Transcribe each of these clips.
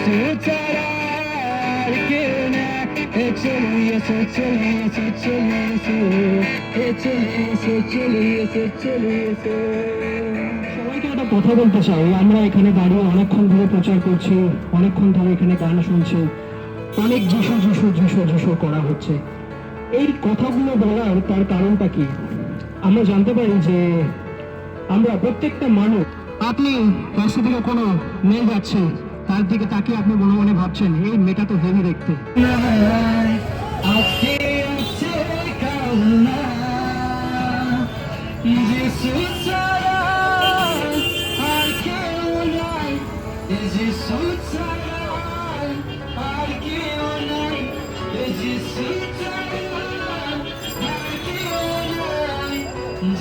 যিশু ছাড়া আর কেউ না। এ চলে এসো, চলে এসো, চলে এসো, এ চলে এসো, চলে এসো, চলে এসো। সবাইকে একটা কথা বলতে চাই, আমরা এখানে দাঁড়িয়ে অনেকক্ষণ ধরে প্রচার করছি, অনেকক্ষণ ধরে এখানে গান শুনছি, অনেক যিশু যিশু যিশু যিশু করা হচ্ছে। এই কথাগুলো বলার তার কারণটা কি? আমরা জানতে পারি যে আমরা প্রত্যেকটা মানুষ, আপনি রাস্তা থেকে কোনো মেয়ে যাচ্ছে, তার দিকে তাকিয়ে আপনি মনে মনে ভাবছেন এই মেয়েটা তো হেভি দেখতে। আজকে আছে কাল না, যিশু ছাড়া আর কেউ নাই, যিশু ছাড়া আর কেউ নাই,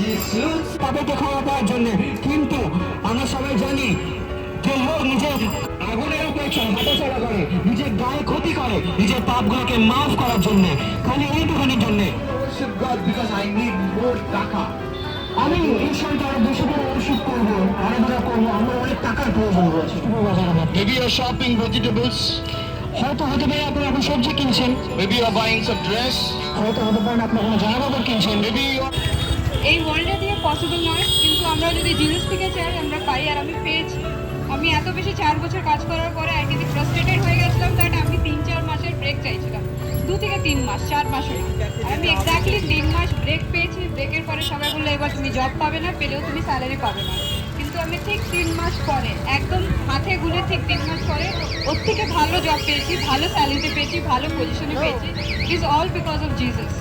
যিশু তাদেরকে খাওয়া পাওয়ার জন্য। কিন্তু আমরা সবাই জানি যে লোক নিজের আগুনের উপরে হাঁটাচলা করে, নিজের গায়ে ক্ষতি করে, নিজের পাপগুলোকে মাফ করার জন্য, খালি এইটুখানির জন্য। আমি ঈশ্বরকে আরো বেশি করে ওয়ার্শিপ করবো, আরাধনা করবো, আমার অনেক টাকার প্রয়োজন রয়েছে। Maybe you're shopping vegetables. হয়তো হতে পারে আপনি এখন সবজি কিনছেন, Maybe you're buying some dress. হয়তো হতে পারেন আপনি কোনো জামা কাপড় কিনছেন। Maybe you're এই ওয়ার্ল্ডে দিয়ে পসিবল নয়, কিন্তু আমরা যদি জিনিস থেকে চাই আমরা পাই, আর আমি পেয়েছি। আমি এত বেশি 4 বছর কাজ করার পরে একদিকে ফ্রাস্ট্রেটেড হয়ে গেছিলাম, দ্যাট আমি 3-4 মাসের ব্রেক চাইছিলাম, 2 থেকে 3 মাস, 4 মাসও না। আমি এক্স্যাক্টলি 3 মাস ব্রেক পেয়েছি। ব্রেকের পরে সবাই বললো এবার তুমি জব পাবে না, পেলেও তুমি স্যালারি পাবে না। কিন্তু আমি ঠিক 3 মাস পরে, একদম হাতে গুলে ঠিক 3 মাস পরে ওর থেকে ভালো জব পেয়েছি, ভালো স্যালারিতে পেয়েছি, ভালো পজিশনে পেয়েছি। It is all because of Jesus.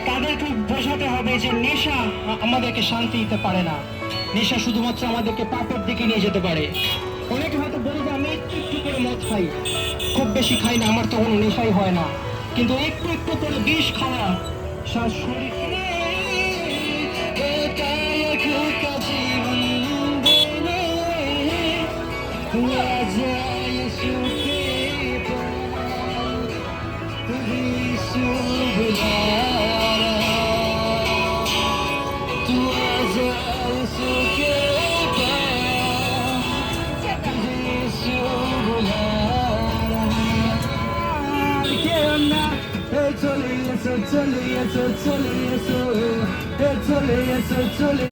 তাদেরকে বোঝাতে হবে যে নেশা আমাদেরকে শান্তি দিতে পারে না, নেশা শুধুমাত্র আমাদেরকে পাপের দিকে নিয়ে যেতে পারে। অনেকে হয়তো বলে যে আমি একটু একটু করে মদ খাই, খুব বেশি খাই না, আমার তো কোনো নেশাই হয় না। কিন্তু একটু একটু করে বিষ খাওয়া চলে এসো, চলে এসো, চলে এসো, চলে এসো, চলে